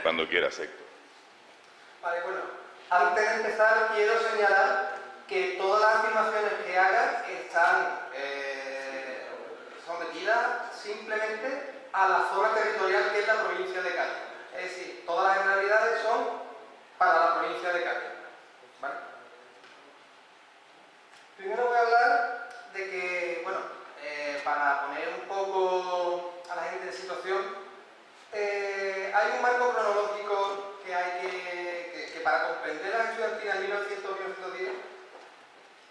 Cuando quieras, Héctor. Vale, bueno, antes de empezar quiero señalar que todas las afirmaciones que hagas están sometidas simplemente a la zona territorial que es la provincia de Cádiz. Es decir, todas las generalidades son para la provincia de Cádiz. ¿Vale? Primero voy a hablar de que, bueno, para poner un poco a la gente en situación, hay un marco cronológico que hay que para comprender las estudiantinas en 1900-1910,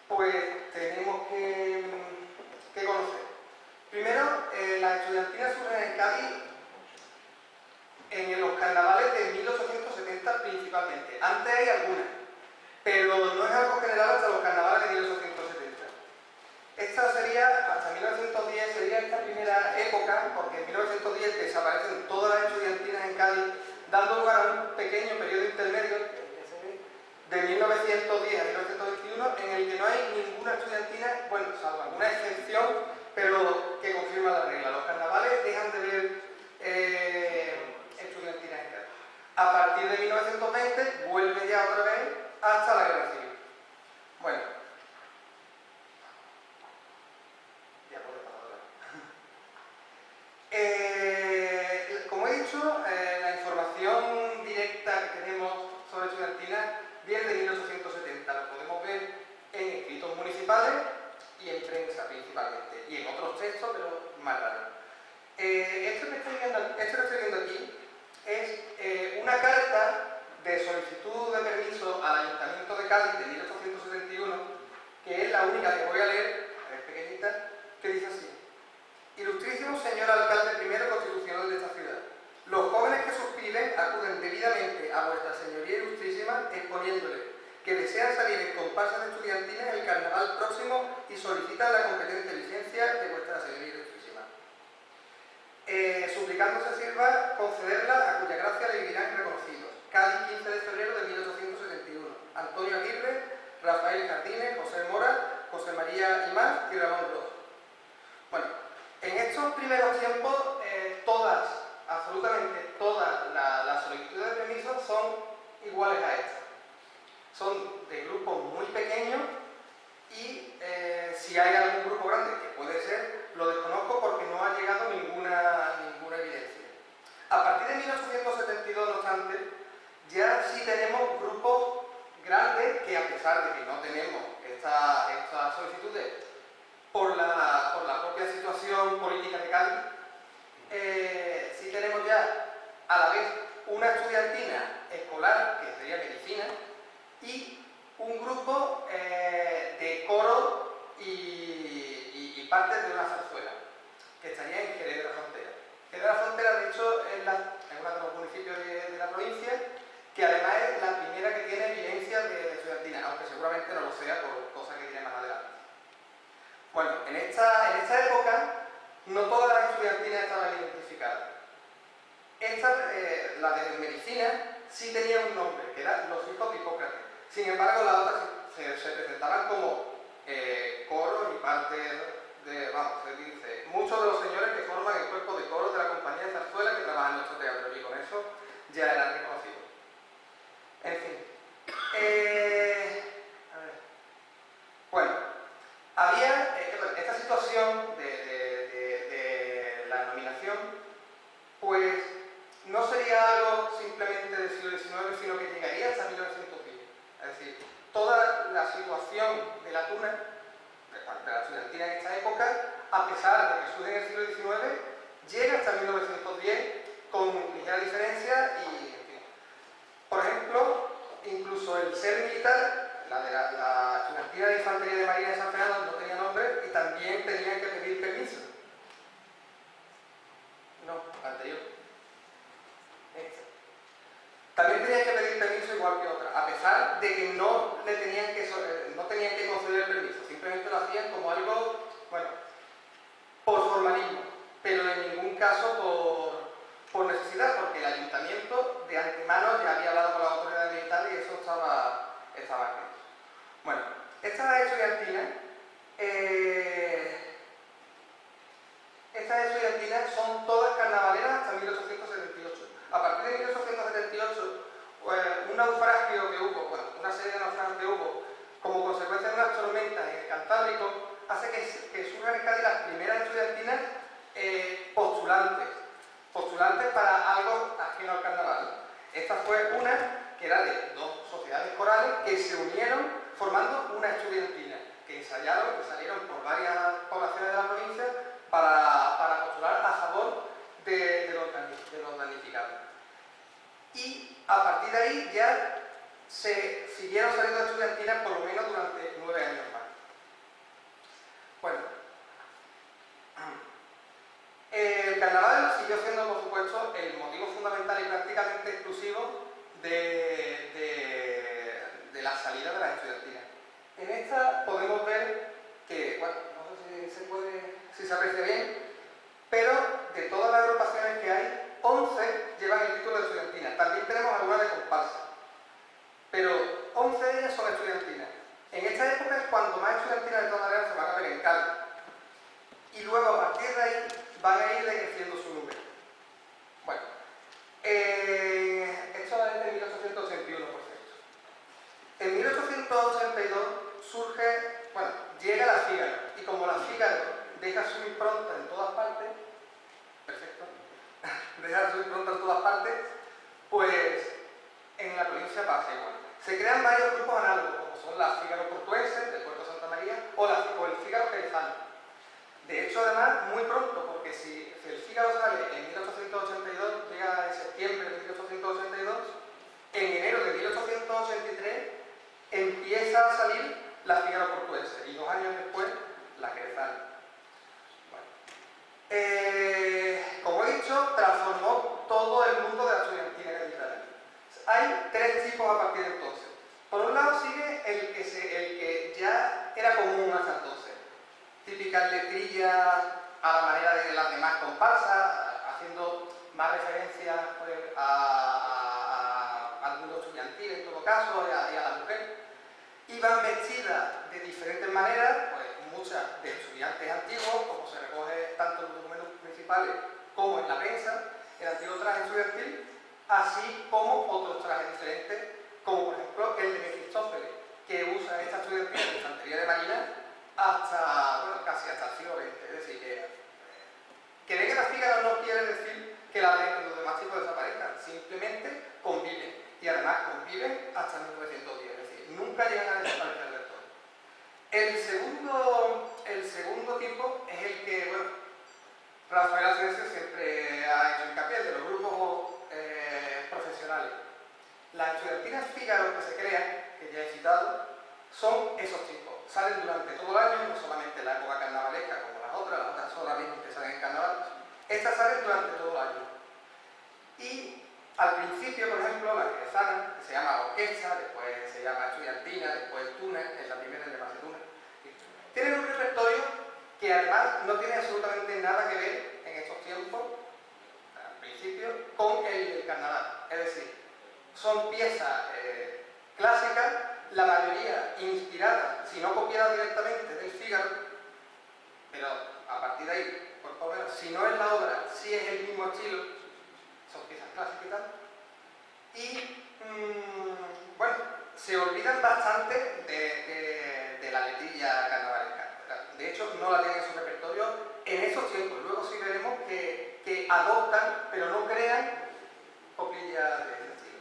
pues tenemos que conocer. Primero, las estudiantinas surgen en Cádiz en los carnavales de 1870 principalmente. Antes hay algunas, pero no es algo general hasta los carnavales de 1870. Esta sería, hasta 1910, sería esta primera época, porque en 1910 desaparecen todas las estudiantinas en Cádiz, dando lugar a un pequeño periodo intermedio de 1910 a 1921, en el que no hay ninguna estudiantina, bueno, salvo alguna excepción, pero que confirma la regla. Los carnavales dejan de ver estudiantinas en Cádiz. A partir de 1920 vuelve ya otra vez hasta la Guerra Civil. Bueno, ya puedo pasar otra. Como he dicho, la información directa que tenemos sobre estudiantinas viene de 1870. Lo podemos ver en escritos municipales y en prensa principalmente, y en otros textos, pero más raros. Esto que estoy viendo aquí es una carta de solicitud de permiso al Ayuntamiento de Cádiz de 1871, que es la única que voy a leer, es pequeñita, que dice así: Ilustrísimo señor alcalde primero constitucional de esta ciudad, los jóvenes que suscriben acuden debidamente a vuestra señoría ilustrísima exponiéndole que desean salir en comparsa de estudiantinas el carnaval próximo y solicitan la competente licencia de vuestra señoría ilustrísima. Suplicando se sirva concederla a cuya gracia le vivirán reconocidos. Cádiz, 15 de febrero de 1871. Antonio Aguirre, Rafael Jardines, José Mora, José María Imaz y Ramón Ross. Bueno, en estos primeros tiempos, absolutamente todas las solicitudes de permiso son iguales a esta. Son de grupos muy pequeños y si hay algún grupo grande, que puede ser, lo desconozco porque no ha llegado ninguna evidencia. A partir de 1872, no obstante, ya sí tenemos grupos grandes que, a pesar de que no tenemos estas solicitudes por la propia situación política de Cádiz, sí tenemos ya a la vez una estudiantina escolar, que sería medicina, y un grupo de coro y partes de una zarzuela, que estaría en Jerez de la Frontera. Jerez de la Frontera, de hecho, es uno de los municipios de la provincia, que además es la primera que tiene evidencia de estudiantina, aunque seguramente no lo sea por cosas que diré más adelante. Bueno, en esta época no todas las estudiantinas estaban identificadas. La de medicina sí tenía un nombre, que era los hijos de Hipócrates. Sin embargo, las otras se presentaban como coros y partes de, vamos, se dice, muchos de los señores que forman el cuerpo de coro de la compañía de zarzuela que trabaja en nuestro teatro, y con eso ya eran reconocidos. En fin. A ver. Bueno, había esta situación de la nominación, pues no sería algo simplemente del siglo XIX, sino que llegaría hasta 1910. Es decir, toda la situación de la tuna, de la estudiantina en esta época, a pesar de que surge en el siglo XIX, llega hasta 1910 con ligera diferencia y, en fin. Por ejemplo, incluso el ser militar, la estudiantina de Infantería de Marina de San Fernando no tenía nombre y también tenían que pedir permiso. No, anterior. También tenían que pedir permiso igual que otra, a pesar de que no tenían que conceder el permiso, simplemente lo hacían como algo, bueno, por formalismo, pero en ningún caso por necesidad, porque el ayuntamiento de antemano ya había hablado con las autoridades militares y eso estaba escrito. Bueno, estas estudiantinas son todas carnavaleras hasta 1878. A partir de 1878 un naufragio que hubo, bueno, una serie de naufragios que hubo como consecuencia de unas tormentas en el Cantábrico, hace que surjan en Cádiz las primeras estudiantinas postulantes para algo ajeno al carnaval. Esta fue una que era de dos sociedades corales que se unieron formando una estudiantina, que ensayaron y salieron por varias poblaciones de la provincia para postular a favor de los damnificados. Y a partir de ahí ya se siguieron saliendo estudiantinas por lo menos durante 9 años más. Bueno, el carnaval siguió siendo, por supuesto, el motivo fundamental y prácticamente exclusivo de la salida de las estudiantinas. En esta podemos ver que, bueno, no sé si se aprecia bien, pero de todas las agrupaciones que hay, 11 llevan el título de estudiantina. También tenemos algunas de comparsa, pero 11 de ellas son estudiantinas. En esta época es cuando más estudiantinas de todas maneras se van a ver en Cádiz. Y luego, a partir de ahí, van a ir decreciendo su número. Bueno, esto es de 1881, por cierto. En 1882 surge, bueno, llega la Fígaro, y como la Fígaro deja su impronta en todas partes, perfecto, deja su impronta en todas partes, pues en la provincia pasa igual. Se crean varios grupos análogos, como son las Fígaro portuenses, del puerto de Santa María, o el Fígaro jerezano. De hecho, además, muy pronto, porque si el Fígaro sale en 1882, llega en septiembre de 1882, en enero de 1883 empieza a salir la Fígaro portuense y 2 años después la jerezana. Bueno. Como he dicho, transformó todo el mundo de la estudiantina gaditana. Hay 3 tipos a partir de entonces. Por un lado sigue el que ya era común hasta entonces. Típicas letrillas a la manera de las demás comparsas, haciendo más referencia pues, al mundo estudiantil en todo caso y a la mujer. Iban vestidas de diferentes maneras, pues muchas de estudiantes antiguos, como se recoge tanto en los documentos principales como en la prensa, el antiguo traje estudiantil, así como otros trajes diferentes, como por ejemplo el de Mefistófeles, que usa esta estudiantina de infantería de marina hasta, bueno, casi hasta el siglo XX. Es decir, que venga la Fígaro no quiere decir que los demás tipos desaparezcan, simplemente conviven. Y además conviven hasta 1910, es decir, nunca llegan a desaparecer del todo. El segundo tipo es el que, bueno, Rafael Asensio siempre ha hecho hincapié, de los grupos profesionales. Las estudiantinas Fígaro que se crean, que ya he citado, son esos tipos. Salen durante todo el año, no solamente en la época carnavalesca como las otras solamente salen en carnaval. Estas salen durante todo el año. Y al principio, por ejemplo, la jerezana, que se llama orquesta, después se llama estudiantina, después túnel, en la primera es de base túnel. Tienen un repertorio que además no tiene absolutamente nada que ver en estos tiempos, al principio, con el del carnaval. Es decir, son piezas clásicas, la mayoría inspiradas, si no copiadas directamente del Fígaro, pero a partir de ahí, por lo menos, si no es la obra, sí es el mismo estilo, son piezas clásicas y tal. Y, bueno, se olvidan bastante de la letrilla carnavalesca. De hecho, no la tienen en su repertorio en esos tiempos. Luego sí veremos que adoptan, pero no crean coplillas de ese estilo.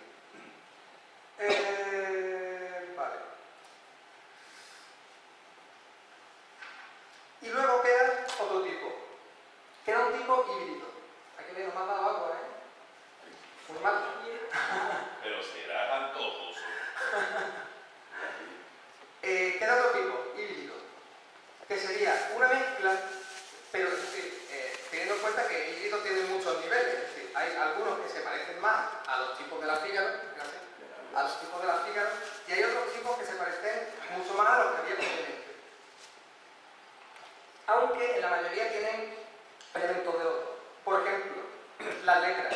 Vale. Y luego queda otro tipo. Queda un tipo híbrido. Aquí le hemos dado agua, ¿eh? Muy mal. Pero será antojoso. Queda otro tipo, híbrido, que sería una mezcla, pero es decir, teniendo en cuenta que el híbrido tiene muchos niveles, es decir, hay algunos que se parecen más a los tipos de la Fígaro, a los tipos de la Fígaro, y hay otros tipos que se parecen mucho más a los que había previamente. Aunque en la mayoría tienen elementos de oro. Por ejemplo, las letras.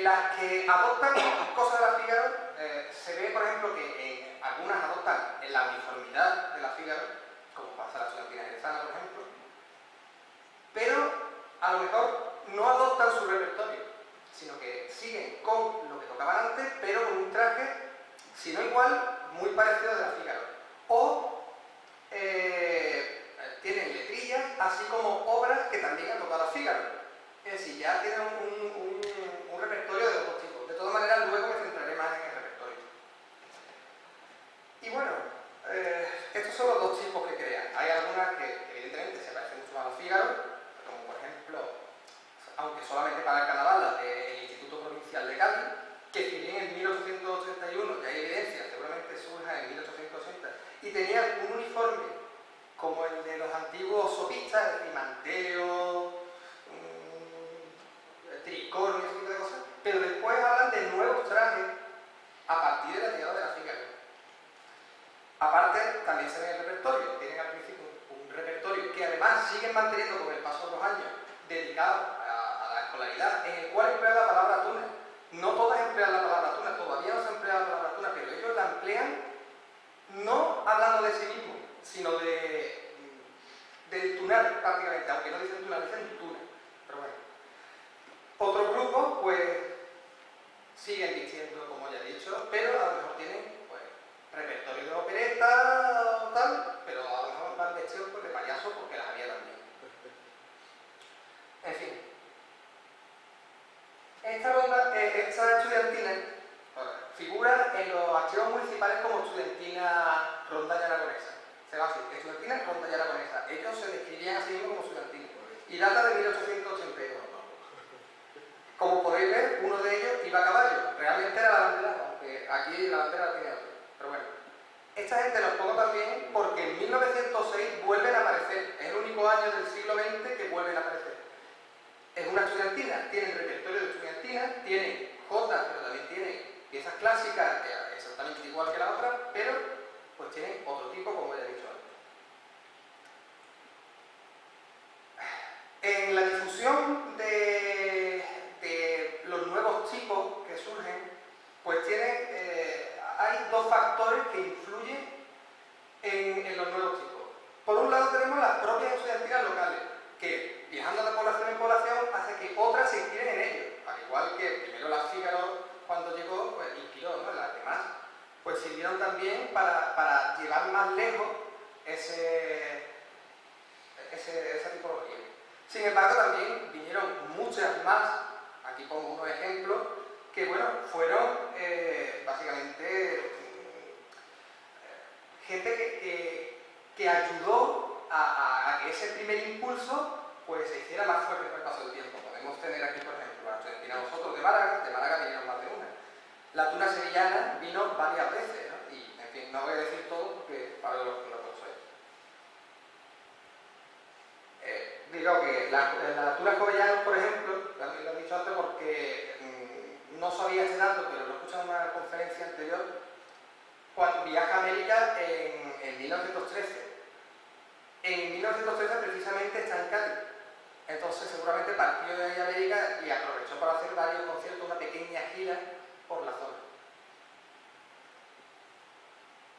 Las que adoptan cosas de la Fígaro, se ve, por ejemplo, que algunas adoptan en la uniformidad de la Fígaro, como pasa en la estudiantina jerezana, por ejemplo, pero a lo mejor no adoptan su repertorio, sino que siguen con lo que tocaban antes, pero con un traje, si no igual, muy parecido de la Fígaro. O tienen letrillas, así como obras que también han tocado la Fígaro. Es decir, ya tienen un repertorio de los dos tipos. De todas maneras, luego me centraré más en el repertorio. Y bueno, estos son los dos tipos que crean. Hay algunas que evidentemente se parecen mucho más a la Fígaro, como por ejemplo, aunque solamente para el carnaval, las del Instituto Provincial de Cádiz, que si bien en 1881 ya hay evidencia, seguramente surja en 1880, y tenían un uniforme como el de los antiguos sopistas, es decir, manteo, tricornio, ese tipo de cosas, pero después hablan de nuevos trajes a partir de la llegada de la Fígaro. Aparte, también se ve el repertorio, tienen al principio un repertorio que además siguen manteniendo con el paso de los años, dedicado a la escolaridad, en el cual emplea la palabra tuna. No todas emplean la palabra tuna, todavía no se emplea la palabra tuna, pero ellos la emplean no hablando de sí mismos, sino del tunar prácticamente, aunque no dicen tunar, dicen tuna. Pero bueno. Otros grupos, pues, siguen vistiendo, como ya he dicho, pero a lo mejor tienen, pues, repertorio de opereta o tal, pero a lo mejor van vestidos pues, de payaso porque las había también. En fin. Esta estudiantina figura en los archivos municipales como estudiantina ronda y aragonesa. Se va así, estudiantina ronda y aragonesa. Ellos se describían a sí mismos como estudiantina. Y data de 1882. Como podéis ver, uno de ellos iba a caballo. Realmente era la bandera, aunque aquí la bandera la tiene otro. Pero bueno. Esta gente los pongo también porque en 1906 vuelven a aparecer. Es el único año del siglo XX que vuelven a aparecer. Es una estudiantina, tienen repertorio de estudiantina, tienen jotas, pero también tienen piezas clásicas, exactamente igual que la otra, pero pues tienen otro tipo, como ya he dicho antes. En la difusión de los nuevos tipos que surgen, pues hay dos factores que influyen en los nuevos tipos. Por un lado tenemos las propias estudiantinas locales, que viajando de población en población hace que otras se inspiren en ellos, al igual que primero la Fígaro cuando llegó, pues inspiró, ¿no? Las demás pues sirvieron también para llevar más lejos esa tipología. Sin embargo, también vinieron muchas más, aquí pongo unos ejemplos, que bueno, fueron básicamente gente que ayudó a que ese primer impulso pues se hiciera más fuerte con el paso del tiempo. Podemos tener aquí, por ejemplo, la estudiantina Nosotros de Málaga vinieron más de una. La tuna sevillana vino varias veces, ¿no? Y, en fin, no voy a decir todo porque para los que lo conocéis. Digo que la tuna escobillana, por ejemplo, lo he dicho antes porque no sabía ese dato, pero lo he escuchado en una conferencia anterior, cuando viaja a América en 1913. En 1913 precisamente está en Cádiz. Entonces seguramente partió de ahí a América y aprovechó para hacer varios conciertos, una pequeña gira por la zona.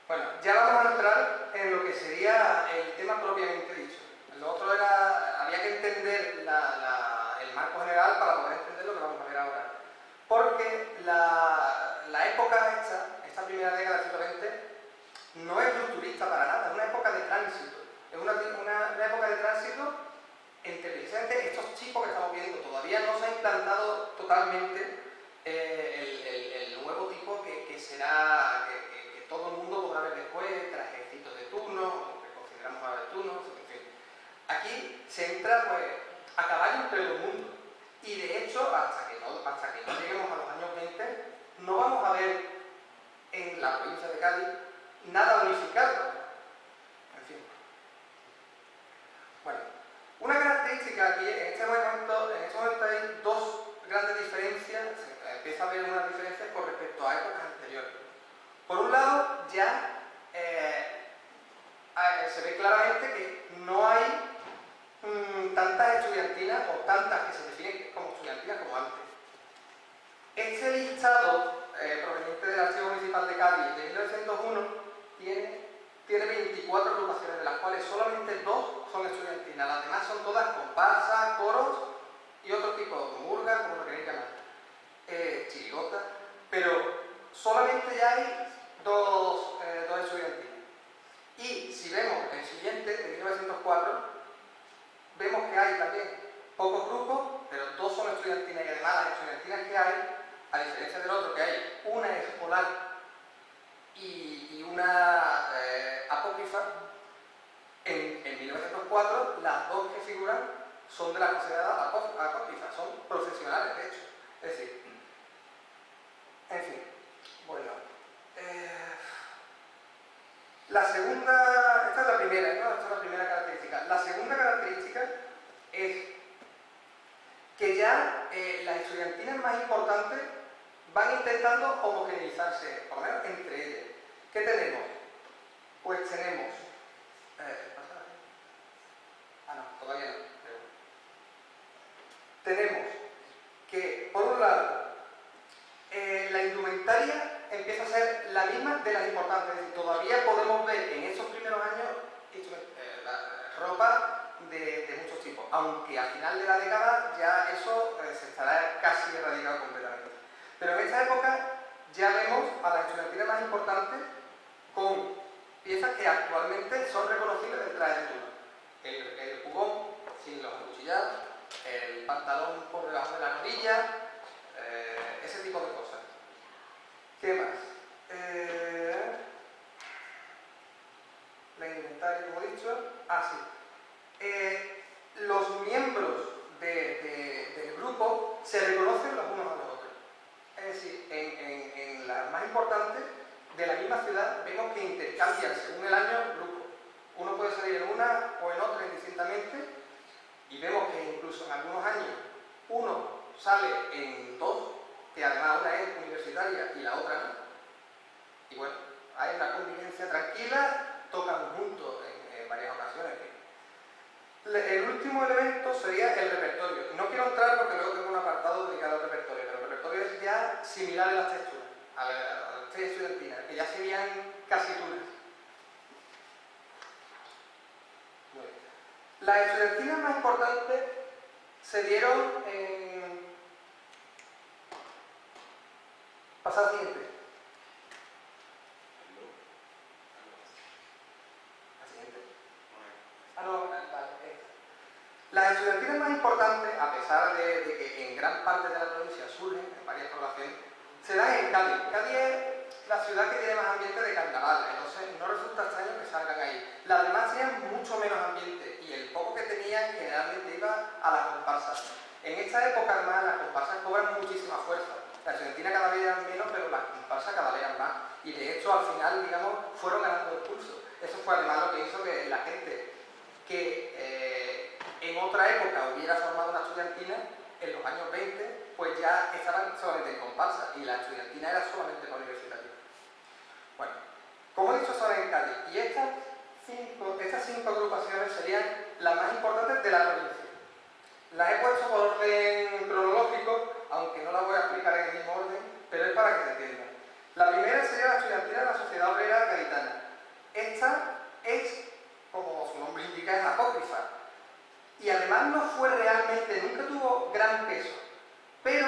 Bueno, ya vamos a entrar en lo que sería el tema propiamente dicho. Lo otro había que entender el marco general para poder entender lo que vamos a ver ahora. Porque la época esta primera década del siglo XX, no es rupturista para nada, es una época de tránsito. Es una época de tránsito entre precisamente estos tipos que estamos viendo. Todavía no se ha implantado totalmente el nuevo tipo que será, que todo el mundo podrá ver después, trajecitos de turno, o que consideramos ahora de turno, en fin. Aquí se entra pues, a caballo entre los mundos. Y de hecho, hasta que no lleguemos a los años 20, no vamos a ver en la provincia de Cádiz nada unificado. En fin. Bueno, una característica aquí, en este momento hay dos grandes diferencias, se empieza a ver unas diferencias con respecto a épocas anteriores. Por un lado, ya se ve claramente que no hay tantas estudiantinas o tantas que se definen como estudiantinas como antes. Este listado proveniente del Archivo Municipal de Cádiz de 1901 tiene 24 agrupaciones, de las cuales solamente 2 son estudiantinas, las demás son todas comparsas, coros y otro tipo, murgas, como lo queréis llamar, chirigotas, pero solamente ya hay dos estudiantinas. Y si vemos el siguiente, de 1904, vemos que hay también pocos grupos, pero dos son estudiantinas y además las estudiantinas que hay, a diferencia del otro que hay, una escolar y una apócrifa, en 1904 las dos que figuran son de la considerada apócrifa, son profesionales de hecho. Es decir, en fin, bueno. La segunda, esta es la primera, ¿no? Esta es la primera característica. La segunda característica es que ya las estudiantinas más importantes van intentando homogeneizarse, por lo menos entre ellas. ¿Qué tenemos? Pues tenemos... no, todavía no. Tenemos que, por un lado, la indumentaria empieza a ser la misma de las importantes. Es decir, todavía podemos ver en esos primeros años ropa de muchos tipos, aunque al final de la década ya eso se estará casi erradicado completamente. Pero en esta época ya vemos a las estudiantinas más importantes con piezas que actualmente son reconocibles del traje de tula. El jubón sin los acuchillados, el pantalón por debajo de la rodilla, ese tipo de cosas. ¿Qué más? La indumentaria, como he dicho. Sí. Los miembros del grupo se reconocen los unos a los otros. Es decir, en las más importantes de la misma ciudad vemos que intercambian según el año grupos. Uno puede salir en una o en otra indistintamente y vemos que incluso en algunos años uno sale en dos, que además una es universitaria y la otra no. Y bueno, hay una convivencia tranquila, tocan juntos en varias ocasiones. El último elemento sería el repertorio. No quiero entrar porque luego tengo un apartado dedicado al repertorio, pero el repertorio es ya similar en las texturas, a las texturas estudiantinas, que ya serían casi tunas. Bueno. Las estudiantinas más importantes se dieron en... Pasad al siguiente. Las estudiantinas más importantes, a pesar de que en gran parte de la provincia surgen, en varias poblaciones, se dan en Cádiz. Cádiz es la ciudad que tiene más ambiente de carnaval, entonces no resulta extraño que salgan ahí. Las demás tenían mucho menos ambiente y el poco que tenían generalmente iba a las comparsas. En esta época además las comparsas cobran muchísima fuerza. Las estudiantinas cada vez eran menos, pero las comparsas cada vez eran más. Y de hecho al final, digamos, fueron ganando el pulso. Eso fue además lo que hizo que la gente que en otra época hubiera formado una estudiantina, en los años 20, pues ya estaban solamente en comparsa y la estudiantina era solamente para universitarios. Bueno, como he dicho, son en Cádiz y estas cinco agrupaciones serían las más importantes de la provincia. Las he puesto por orden cronológico, aunque no las voy a explicar en el mismo orden, pero es para que se entienda. La primera sería la estudiantina de la Sociedad Obrera Gaditana. Esta es, como su nombre indica, es apócrifa. Y además no fue realmente, nunca tuvo gran peso, pero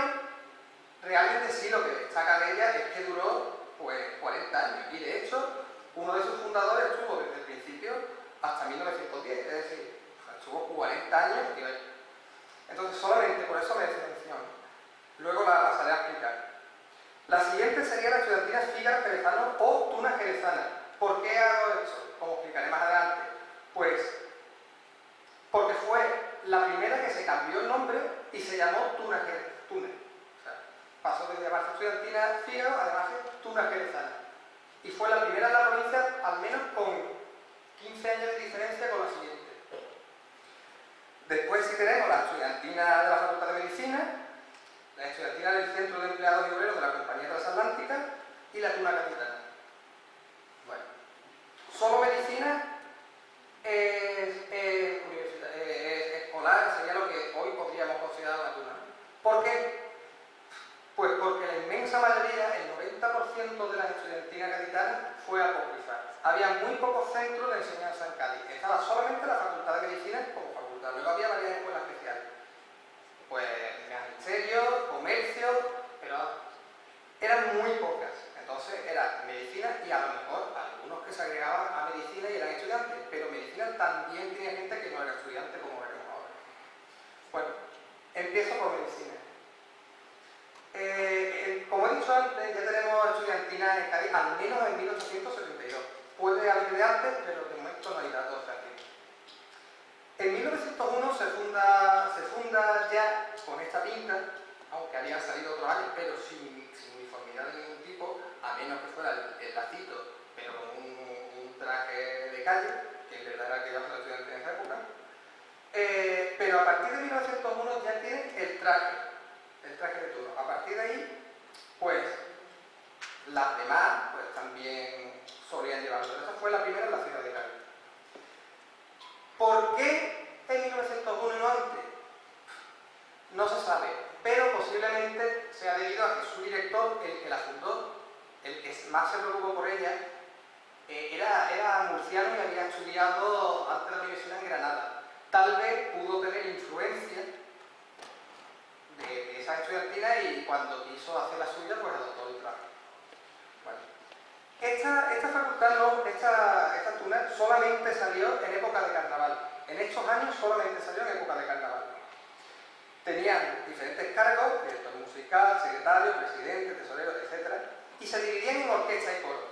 realmente sí lo que destaca de ella es que duró pues 40 años y de hecho uno de sus fundadores estuvo desde el principio hasta 1910, es decir, estuvo 40 años. Entonces solamente por eso merece mención. Luego la pasaré a explicar. La siguiente sería la estudiantina Fígaro Jerezano o Tuna Jerezana. ¿Por qué hago esto? Como explicaré más adelante. Pues porque fue la primera que se cambió el nombre y se llamó Tuna. O sea, pasó de llamarse estudiantina Fígaro a llamarse Tuna Jerezana. Y fue la primera en la provincia, al menos con 15 años de diferencia con la siguiente. Después sí tenemos la estudiantina de la Facultad de Medicina, la estudiantina del Centro de Empleados y Obreros de la Compañía Transatlántica y la Tuna Gaditana. Bueno, solo medicina es escolar, sería lo que hoy podríamos considerar una tuna. ¿Por qué? Pues porque la inmensa mayoría, el 90% de las estudiantinas gaditanas fue apócrifa. Había muy pocos centros de enseñanza en Cádiz. Estaba solamente la Facultad de Medicina como facultad. Luego había varias escuelas especiales. Pues magisterio, comercio, pero eran muy pocas. Empiezo por medicina. Como he dicho antes, ya tenemos estudiantinas en Cádiz, al menos en 1872. Puede haber de antes, pero de momento no hay datos fehacientes. En 1901 se funda ya con esta pinta, aunque habían salido otros años, pero sin uniformidad de ningún tipo, a menos que fuera el lacito, pero con un traje de calle, que en verdad era el que llevaban los estudiantes en esa época. Pero a partir de 1901 ya tienen el traje de turno. A partir de ahí, pues, las demás pues también solían llevarlo. Esa fue la primera en la ciudad de Cádiz. ¿Por qué en 1901 y no antes? No se sabe, pero posiblemente sea debido a que su director, el que la fundó, el que más se preocupó por ella, era murciano y había estudiado antes de la universidad en Granada. Tal vez pudo tener influencia de esa estudiantina y cuando quiso hacer la suya, pues adoptó el traje. Bueno. Esta facultad, esta tuna, solamente salió en época de carnaval. En estos años solamente salió en época de carnaval. Tenían diferentes cargos, director musical, secretario, presidente, tesorero, etc. Y se dividían en orquesta y coro.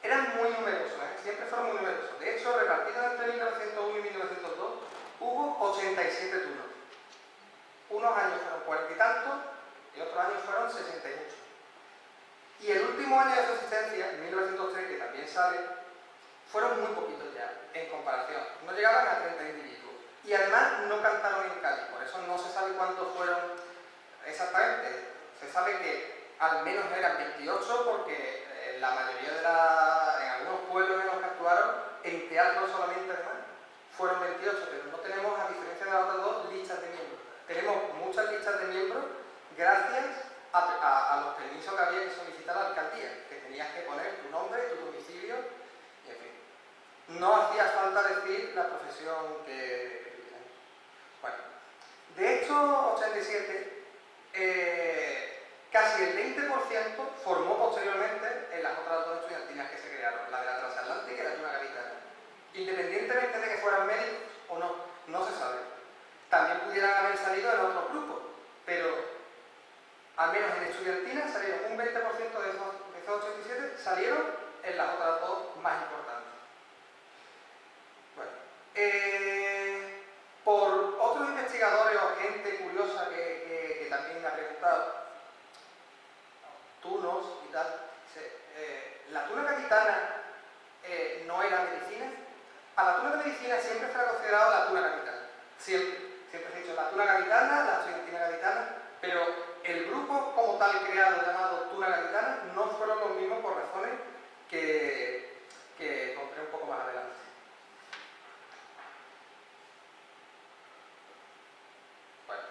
Eran muy numerosos, siempre fueron muy numerosos. De hecho, repartidos entre 1901 y 1902, hubo 87 turnos. Unos años fueron 40 y tantos, y otros años fueron 68. Y el último año de su existencia, en 1903, que también sale, fueron muy poquitos ya, en comparación. No llegaban a 30 individuos. Y además no cantaron en Cádiz, por eso no se sabe cuántos fueron exactamente. Se sabe que al menos eran 28 porque la mayoría en algunos pueblos en los que actuaron, en teatro solamente además, fueron 28, pero no tenemos, a diferencia de las otras dos, listas de miembros. Tenemos muchas listas de miembros gracias a los permisos que había que solicitar a la alcaldía, que tenías que poner tu nombre, tu domicilio, y en fin. No hacía falta decir la profesión que bueno, de estos 87, casi el 20% formó posteriormente en las otras dos estudiantinas que se crearon, la de la Transatlántica y la Tuna Gaditana. Independientemente de que fueran médicos o no, no se sabe. También pudieran haber salido en otros grupos, pero al menos en estudiantinas salieron un 20% de esos 87 salieron en las otras dos más importantes. Bueno, por otros investigadores o gente curiosa que también me ha preguntado, tunos y tal, la tuna gaditana no era medicina. A la tuna de medicina siempre se la ha considerado la tuna gaditana. Siempre se ha dicho la tuna gaditana, la estudiantina gaditana, pero el grupo como tal creado llamado tuna gaditana no fueron los mismos por razones que contaré un poco más adelante. Bueno,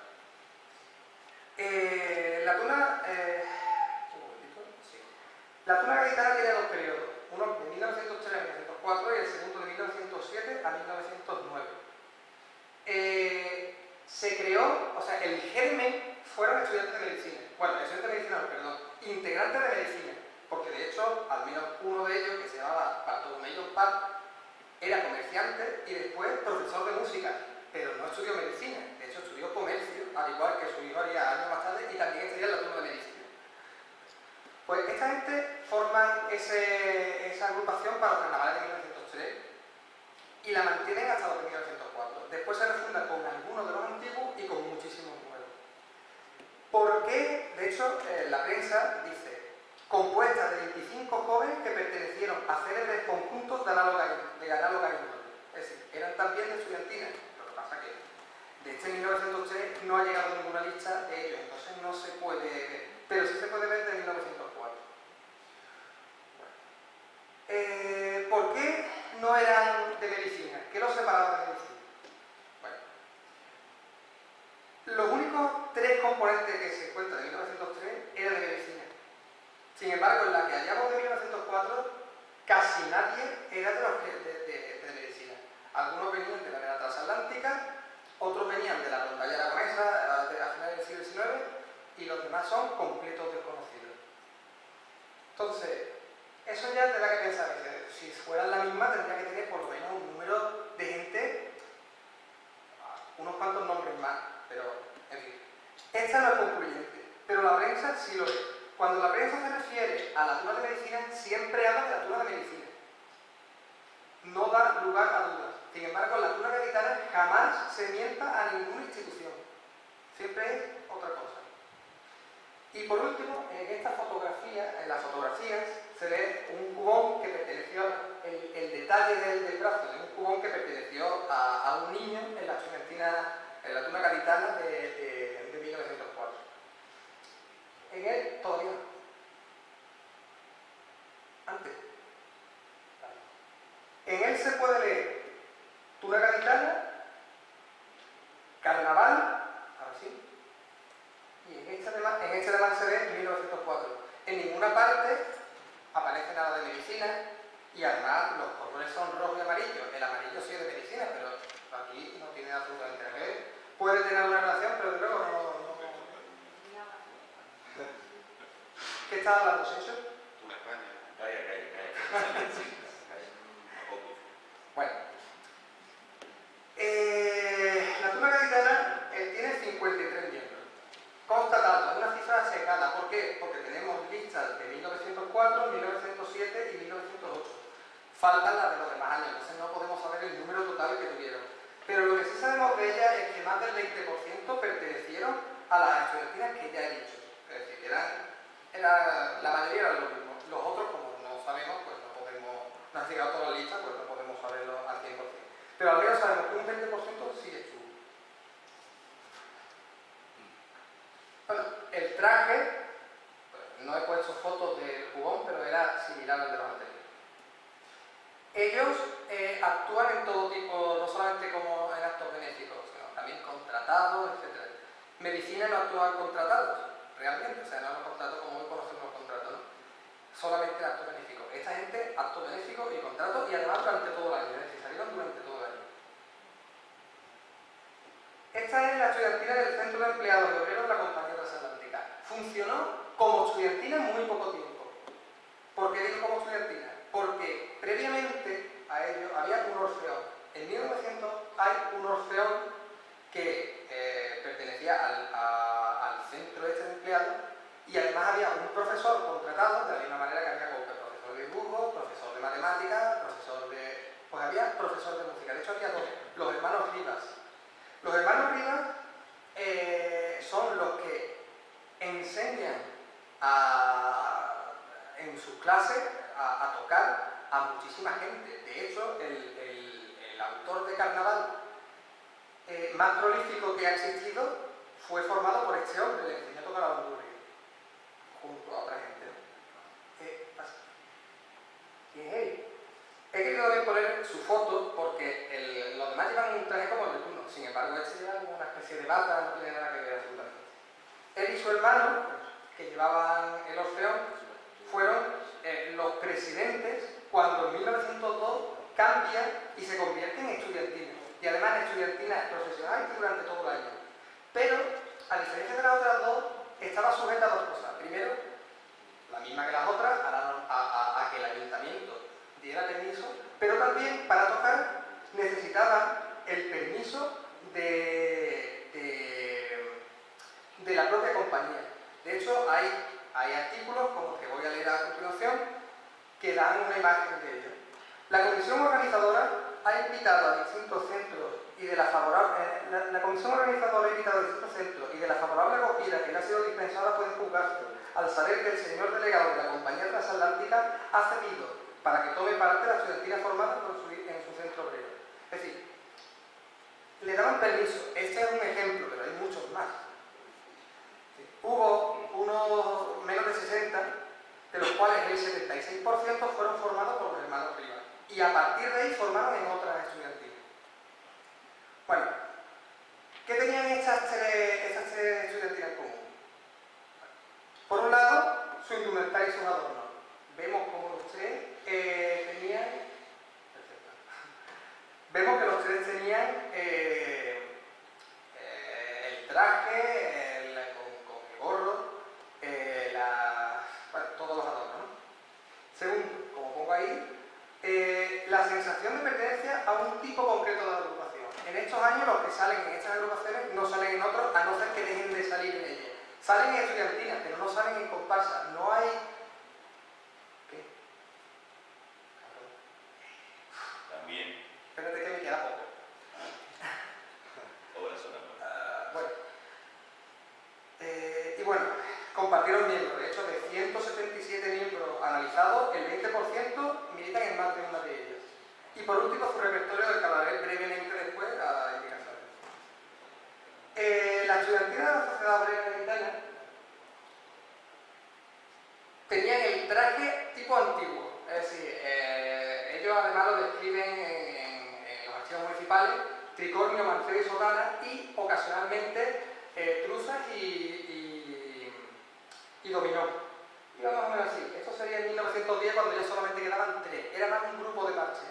la tuna gaditana tiene dos periodos, uno de 1903 a 1904 y el segundo de 1907 a 1909. Se creó, o sea, el germen fueron estudiantes de medicina, integrantes de medicina, porque de hecho, al menos uno de ellos, que se llamaba Bartolomé Paz, era comerciante y después profesor de música, pero no estudió medicina, de hecho estudió comercio, al igual que su hijo haría años más tarde, y también estudió la turno de medicina. Pues esta gente forman esa agrupación para los carnavales de 1903 y la mantienen hasta los de 1904. Después se refunda con algunos de los antiguos y con muchísimos nuevos. ¿Por qué? De hecho, la prensa dice, compuesta de 25 jóvenes que pertenecieron a célebres conjuntos de análoga índole. Es decir, eran también de estudiantina. Lo que pasa que de este 1903 no ha llegado ninguna lista de ellos, entonces no se puede ver, pero sí se puede ver de 1904. ¿Por qué no eran de medicina? ¿Qué los separaba de medicina? Bueno, los únicos tres componentes que se encuentran en 1903 eran de medicina. Sin embargo, en la que hallamos de 1904, casi nadie era de medicina. Algunos venían de la transatlántica, otros venían de la rondalla aragonesa a finales del siglo XIX y los demás son completos desconocidos. Entonces, eso ya tendrá que pensar, si fueran la misma tendría que tener por lo menos un número de gente, unos cuantos nombres más, pero en fin. Esta no es concluyente, pero la prensa sí lo es. Cuando la prensa se refiere a la tuna de medicina, siempre habla de la tuna de medicina. No da lugar a dudas. Sin embargo, la tuna gaditana jamás se mienta a ninguna institución. Siempre es otra cosa. Y por último, en esta fotografía, en las fotografías, se ve un cubón que perteneció, el detalle del brazo, de un cubón que perteneció a un niño en la tuna gaditana de 1904. En él todavía no. Antes. En él se puede leer tuna gaditana, carnaval, ahora sí, y en este además se ve 1904. En ninguna parte aparece nada de medicina y además los colores son rojo y amarillo. El amarillo sí es de medicina, pero aquí no tiene absolutamente nada que ver. Puede tener una relación, pero de luego no. ¿Qué está hablando, Sergio? Tuna España. Calla. Bueno, la tuna gaditana tiene 53 miembros. Constatado, una cifra secada. ¿Por qué? Porque tenemos listas de 1904, 1907 y 1908. Faltan las de los demás años, entonces no podemos saber el número total que tuvieron. Pero lo que sí sabemos de ellas es que más del 20% pertenecieron a las estudiantinas que ya he dicho. Es decir, que la mayoría eran los mismos. Los otros, como no sabemos, pues no podemos, no han llegado todas las listas, pues no podemos saberlo al 100%. Pero al menos sabemos que un 20% sí estuvo. Bueno, el traje, no he puesto fotos del jugón, pero era similar al de los anteriores. Ellos actúan en todo tipo, no solamente como en actos benéficos, sino también contratados, etc. Medicina no actúan contratados, realmente, o sea, no los contratos como hoy conocemos los contratos, ¿no? Solamente en actos benéficos. Esta gente, actos benéficos y contratos, y además durante todo el año, es decir, salieron durante todo el año. Esta es la estudiantina del Centro de Empleados de Obreros de la Compañía Transatlántica. Funcionó como estudiantina en muy poco tiempo. ¿Por qué digo como estudiantina? Porque previamente a ello había un orfeón. En 1900 hay un orfeón que pertenecía al centro este de empleados y además había un profesor contratado, de la misma manera que había como profesor de dibujo, profesor de matemáticas, pues había profesor de música. De hecho había dos, los hermanos Rivas. Los hermanos Rivas son los que enseñan en sus clases a tocar a muchísima gente. De hecho, el autor de Carnaval más prolífico que ha existido fue formado por este hombre, le enseñó a tocar a bandurria junto a otra gente. ¿Qué pasa? ¿Quién es él? He querido también poner su foto porque los demás llevan un traje como el de turno, sin embargo este lleva una especie de bata, no tiene nada que ver absolutamente. Él y su hermano, que llevaban el orfeón, fueron los presidentes cuando en 1902 cambian y se convierten en estudiantinas. Y además en estudiantinas profesionales y durante todo el año. Pero, a diferencia de las otras dos, estaba sujeta a dos cosas. Primero, la misma que las otras, a que el ayuntamiento diera permiso, pero también para tocar necesitaban el permiso de la propia compañía. De hecho, hay artículos, como los que voy a leer a continuación, que dan una imagen de ello. La comisión organizadora ha invitado a distintos centros y de la favorable acogida que le ha sido dispensada puede juzgarse al saber que el señor delegado de la compañía transatlántica ha cedido para que tome parte de la estudiantina formada en su centro obrero. Es decir, le daban permiso. Este es un ejemplo, pero hay muchos más. Hubo unos menos de 60, de los cuales el 76% fueron formados por los hermanos Rivas. Y a partir de ahí formaron en otras estudiantinas. Bueno, ¿qué tenían estas tres estudiantinas en común? Por un lado, su indumentaria y sus adornos. Vemos como los tres tenían... Perfecto. Vemos que los tres tenían el traje, con el gorro, bueno, todos los adornos, ¿no? Segundo, como pongo ahí, la sensación de pertenencia a un tipo concreto de agrupación. En estos años los que salen en estas agrupaciones no salen en otros, a no ser que dejen de salir en ellas. Salen en estudiantinas, pero no salen en comparsa. No hay... ¿Qué? También. Espérate que me queda poco. Ahora son Bueno. Y bueno, compartieron miembros. De hecho, de 177 miembros analizados, el 20% militan en más de una de ellas. Y por último, su repertorio del que hablaré brevemente después a indicaciones. La estudiantina de la Sociedad Obrera Gaditana tenían el traje tipo antiguo. Es decir, ellos además lo describen en los archivos municipales: tricornio, mancebo y sotana, y ocasionalmente truzas y dominó. Iba más o menos así. Esto sería en 1910, cuando ya solamente quedaban 3. Era más un grupo de parches.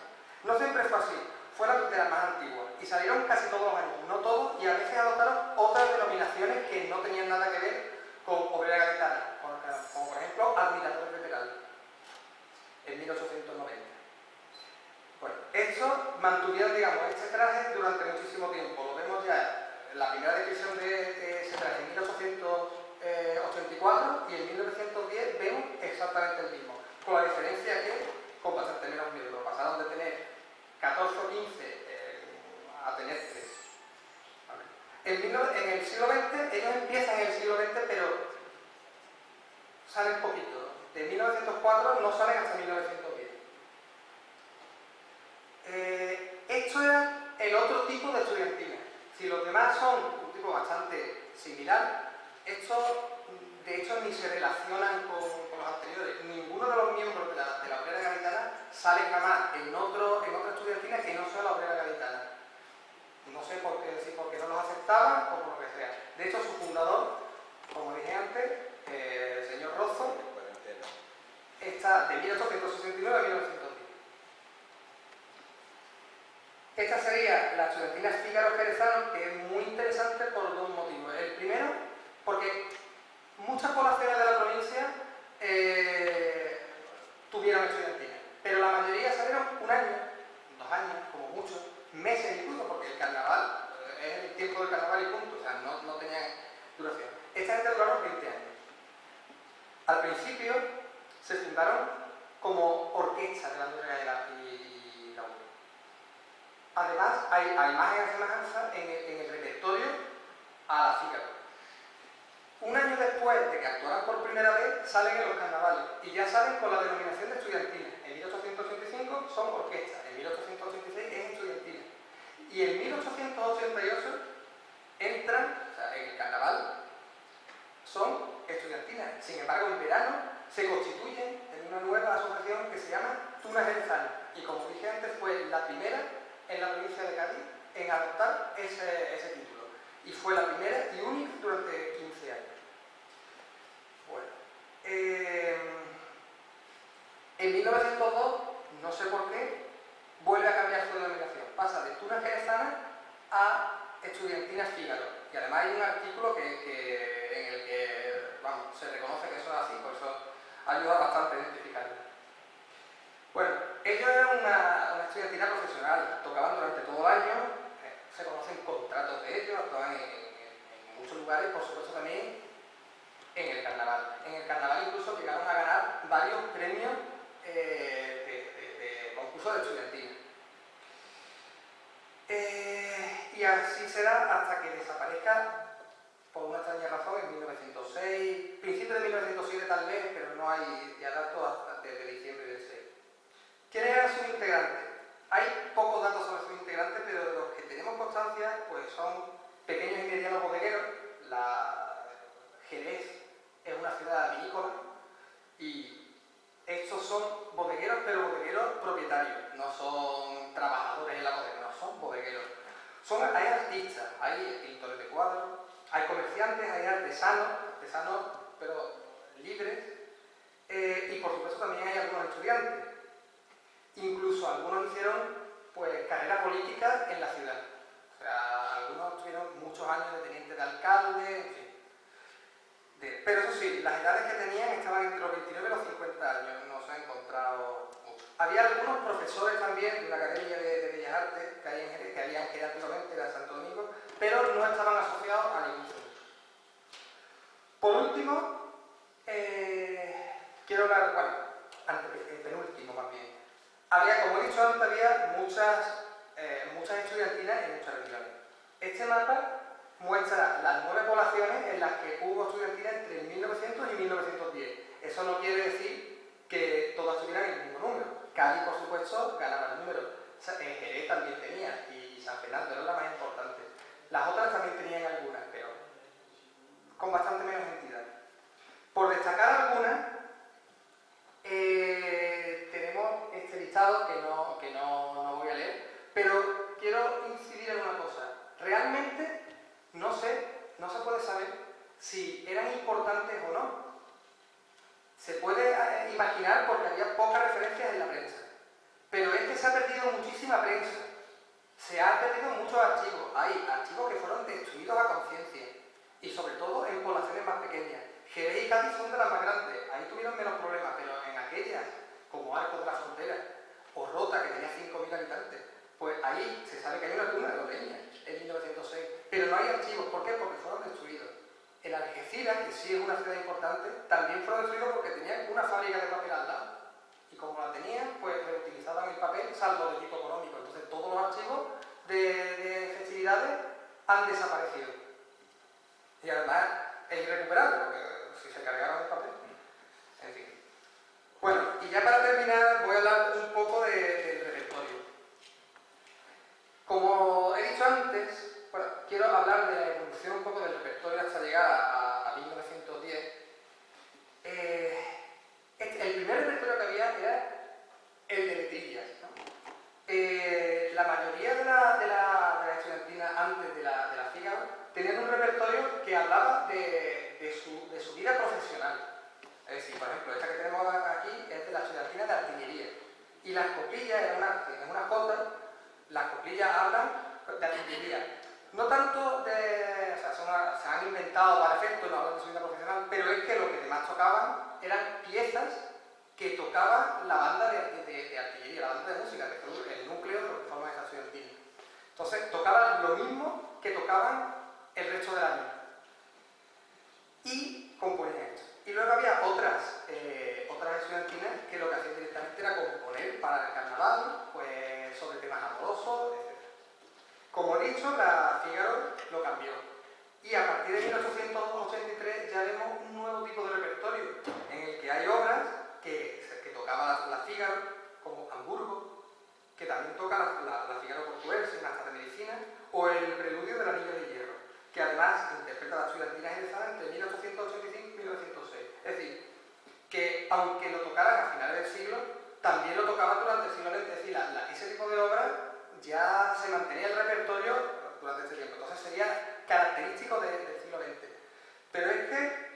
No siempre fue así. Fue la tutela más antigua. Y salieron casi todos los años. No todos, y a veces adoptaron otras denominaciones que no tenían nada que ver con obrera gaditana. Como por ejemplo, admiradores de Peral. En 1890. Bueno, estos mantuvieron, digamos, este traje durante muchísimo tiempo. Lo vemos ya en la primera descripción de ese traje en 1884, y en 1910 vemos exactamente el mismo, con la diferencia que con bastante menos miembros. Pasaron de tener 14 o 15 a tener 3. En el siglo XX, ellos empiezan en el siglo XX, pero salen poquito. De 1904 no salen hasta 1910. Esto era el otro tipo de estudiantina. Si los demás son un tipo bastante similar, estos de hecho ni se relacionan con los anteriores. Ninguno de los miembros de la obrera gaditana sale jamás en otra estudiantina que no sea la obrera gaditana. No sé por qué, si porque no los aceptaban o por lo que sea. De hecho, su fundador, como dije antes, el señor Rozo, está de 1869 a 1910. Esta sería la estudiantina Fígaro Jerezano, que es muy interesante por dos motivos. El primero, porque muchas poblaciones de la provincia tuvieron estudiantina, pero la mayoría salieron un año, 2 años, como mucho, meses incluso, porque el carnaval es el tiempo del carnaval y punto, o sea, no tenían duración. Esta gente duraron 20 años. Al principio se fundaron como orquesta de la Andrea y la U. Además, hay imágenes de semejanza en el repertorio a la Fígaro. Un año después de que actuaran por primera vez, salen en los carnavales y ya salen con la denominación de estudiantina. En 1885 son orquestas, en 1886 es estudiantina. Y en 1888 entran, o sea, en el carnaval, son estudiantinas. Sin embargo, en verano se constituyen en una nueva asociación que se llama Tunas Jerezano. Y como dije antes, fue la primera en la provincia de Cádiz en adoptar ese título. Y fue la primera y única durante 15 años. Bueno, en 1902, no sé por qué, vuelve a cambiar su denominación. Pasa de Tunas Jerezana a Estudiantina Fígaro. Y además hay un artículo en el que se reconoce que eso es así, por eso ayuda bastante a identificarlo. Bueno, ellos eran una estudiantina profesional, tocaban durante todo el año, se conocen contratos de ellos, actuaban en muchos lugares, por supuesto también en el carnaval. En el carnaval incluso llegaron a ganar varios premios de concursos de estudiantina. Y así será hasta que desaparezca por una extraña razón en 1906, principios de 1907 tal vez, pero no hay ya datos hasta desde diciembre del 6. ¿Quiénes eran sus integrantes? Hay pocos datos sobre sus integrantes, pero de los que tenemos constancia pues son pequeños y medianos bodegueros. Jerez es una ciudad vinícola y estos son bodegueros, pero bodegueros propietarios, no son trabajadores en la bodega, no, son bodegueros. Hay artistas, hay pintores de cuadros, hay comerciantes, hay artesanos pero libres, y por supuesto también hay algunos estudiantes. Incluso algunos hicieron pues carrera política en la ciudad. O sea, algunos tuvieron muchos años de teniente de alcalde, en fin. Pero eso sí, las edades que tenían estaban entre los 29 y los 50 años, no se ha encontrado mucho. Había algunos profesores también de una academia de Bellas Bellas Artes que hay en Jerez, que había en Jerez antiguamente, era en Santo Domingo, pero no estaban asociados a ningún centro. Por último, quiero hablar, bueno, penúltimo más bien. Como he dicho antes, había muchas estudiantinas en muchas regiones. Este mapa muestra las 9 poblaciones en las que hubo estudiantinas entre 1900 y 1910. Eso no quiere decir que todas tuvieran el mismo número. Cádiz, por supuesto, ganaba el número. Jerez también tenía, y San Fernando era la más importante. Las otras también tenían algunas, pero con bastante menos entidad. Por destacar algunas, tenemos este listado que no voy a leer, pero quiero incidir en una cosa. Realmente no se puede saber si eran importantes o no. Se puede imaginar porque había pocas referencias en la prensa. Pero es que se ha perdido muchísima prensa. Se han perdido muchos archivos. Hay archivos que fueron destruidos a conciencia. Y sobre todo en poblaciones más pequeñas. Jerez y Cádiz son de las más grandes. Ahí tuvieron menos problemas. Pero en aquellas, como Arcos de la Frontera, o Rota, que tenía 5.000 habitantes, pues ahí se sabe que hay una cuna de Loreña en 1906. Pero no hay archivos. ¿Por qué? Porque fueron destruidos. El Algeciras, que sí es una ciudad importante, también fueron destruidos porque tenían una fábrica de papel al lado. Y como la tenían, pues reutilizaban el papel salvo de tipo económico. Entonces todos los archivos de festividades han desaparecido. Y además es irrecuperable, porque si se cargaron el papel. En fin. Bueno, y ya para terminar voy a hablar un poco del repertorio. Como he dicho antes, bueno, quiero hablar de la evolución un poco del repertorio hasta llegar a 1910. El primer repertorio que había era el de letrillas, ¿no? La mayoría de la estudiantina antes de la Fígaro tenían un repertorio que hablaba de su vida profesional. Es decir, por ejemplo, esta que tenemos aquí es de la estudiantina de artillería. Y las coplillas, en una jota, las coplillas hablan de artillería. No tanto de... O sea, se han inventado para efecto, no hablan de su vida profesional, pero es que lo que más tocaban eran piezas que tocaban la banda de artillería, la banda de música, que fue el núcleo de lo que forma esa estudiantina. Entonces, tocaban lo mismo que tocaban el resto del año. Y componían esto. Y luego había otras estudiantinas que lo que hacían directamente era componer para el carnaval, pues sobre temas amorosos, etc. Como he dicho, la Fígaro lo cambió. Y a partir de 1883 ya vemos un nuevo tipo de repertorio, en el que hay obras que tocaba la Fígaro, como Hamburgo, que también toca la Fígaro portuguesa, en hasta de medicina, o el Preludio del Anillo de Hierro, que además interpreta la estudiantina egresada entre 1885 y 1906. Es decir, que aunque lo tocaran a finales del siglo, también lo tocaban durante el siglo XX. Es decir, ese tipo de obras ya se mantenía el repertorio durante ese tiempo. Entonces sería característico del siglo XX. Pero es que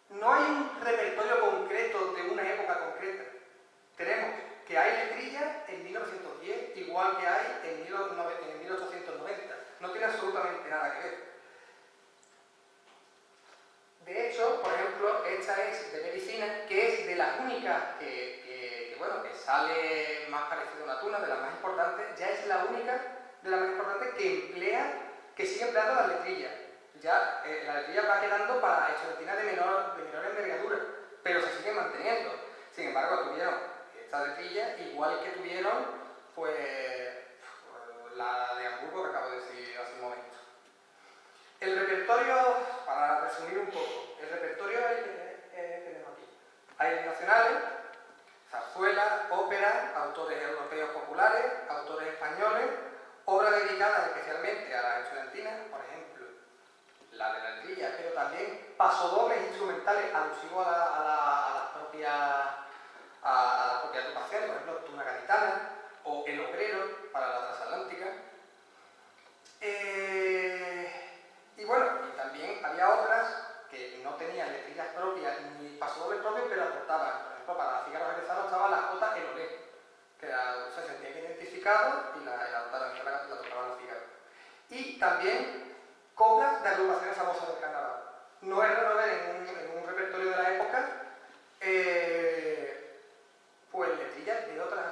no hay un repertorio concreto de una época concreta. Tenemos que hay letrillas en 1910, igual que hay en 1890. No tiene absolutamente nada que ver. De hecho, por ejemplo, esta es de medicina, que es de las únicas que sale más parecido a una tuna, de las más importantes, ya es la única de las más importantes que sigue empleando las letrillas. Ya la letrilla va quedando para estudiantinas de menor envergadura, pero se siguen manteniendo. Sin embargo, tuvieron esta letrilla, igual que tuvieron pues la de Hamburgo que acabo de decir hace un momento. El repertorio, para resumir un poco, el repertorio es el que tenemos aquí. Hay nacionales, zarzuela, ópera, autores europeos populares, autores españoles, obras dedicadas especialmente a las estudiantinas, por ejemplo, la de la letrilla, pero también pasodobles instrumentales alusivos a las propias agrupaciones, por ejemplo, Tuna Gaditana o El Obrero para la transatlántica. Y bueno, y también había otras que no tenían letrillas propias ni pasodobles propios, pero aportaban. Por ejemplo, para la Fígaro egresado estaba la Jota El Olé, que se sentían identificados y la adoptaron, que la tocaban la Fígaro. Y también coplas de agrupaciones famosas del carnaval. No es raro ver en un repertorio de la época pues letrillas de otras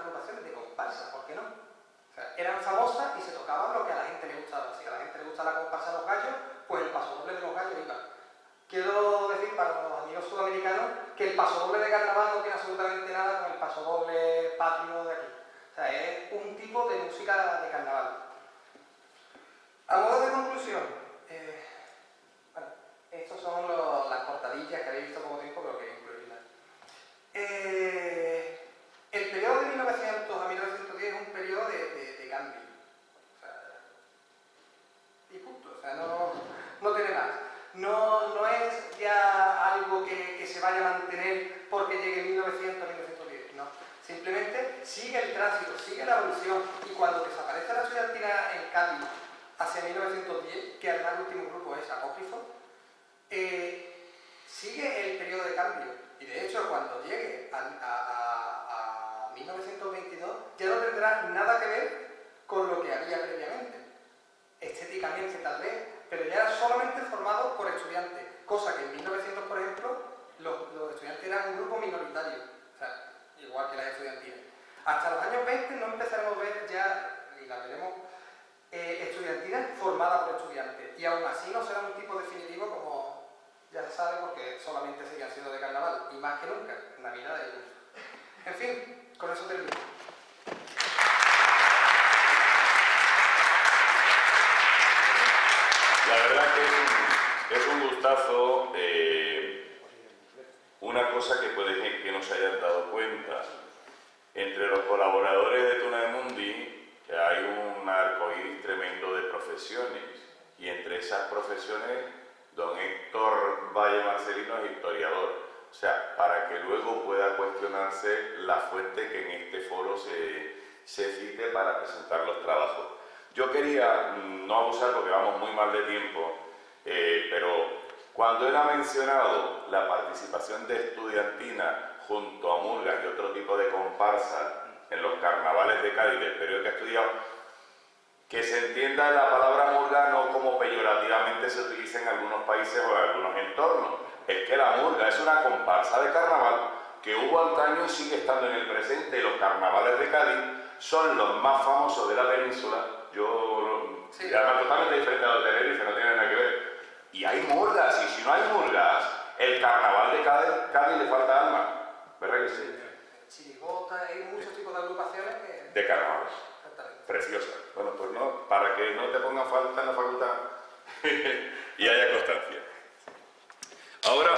dominicano que el pasodoble de carnaval no tiene absolutamente nada con el pasodoble patrio de aquí. O sea, es un tipo de música de carnaval. A modo de conclusión, bueno, estas son las cortadillas que habéis visto poco tiempo, pero que incluirlas. El periodo de 1900 a 1910 es un periodo de cambio. O sea, y punto. O sea, no tiene más. No es ya algo que se vaya a mantener porque llegue 1900 a 1910. No. Simplemente sigue el tránsito, sigue la evolución. Y cuando desaparece la estudiantina en Cádiz hacia 1910, que además el último grupo es apócrifo, sigue el periodo de cambio. Y de hecho, cuando llegue a 1922, ya no tendrá nada que ver con lo que había previamente. Estéticamente tal vez, pero ya era solamente formado por estudiantes. Cosa que en 1900, por ejemplo, los estudiantes eran un grupo minoritario. O sea, igual que las estudiantinas. Hasta los años 20 no empezaremos a ver ya, y la veremos, estudiantinas formadas por estudiantes. Y aún así no será un tipo definitivo como ya se sabe, porque solamente seguían siendo de carnaval. Y más que nunca, Navidad y Dulce. En fin, con eso termino. La verdad que es un gustazo. Una cosa que puede que no se hayan dado cuenta, entre los colaboradores de Tunaemundi hay un arcoíris tremendo de profesiones, y entre esas profesiones don Héctor Valle Marcelino es historiador. O sea, para que luego pueda cuestionarse la fuente que en este foro se cite para presentar los trabajos. Yo quería no abusar porque vamos muy mal de tiempo, pero cuando él ha mencionado la participación de estudiantina junto a murgas y otro tipo de comparsas en los carnavales de Cádiz del periodo que ha estudiado, que se entienda la palabra murga no como peyorativamente se utiliza en algunos países o en algunos entornos. Es que la murga es una comparsa de carnaval que hubo antaño y sigue estando en el presente. Los carnavales de Cádiz son los más famosos de la península. Sí. Además totalmente diferente a los de Tenerife, no tiene nada que ver. Y hay murgas, y si no hay murgas, el carnaval de Cádiz le falta alma. ¿Verdad que sí? Chirigota, hay muchos tipos de agrupaciones que... De carnavales. Preciosa. Bueno, pues no, para que no te pongan falta en la facultad y haya constancia. Ahora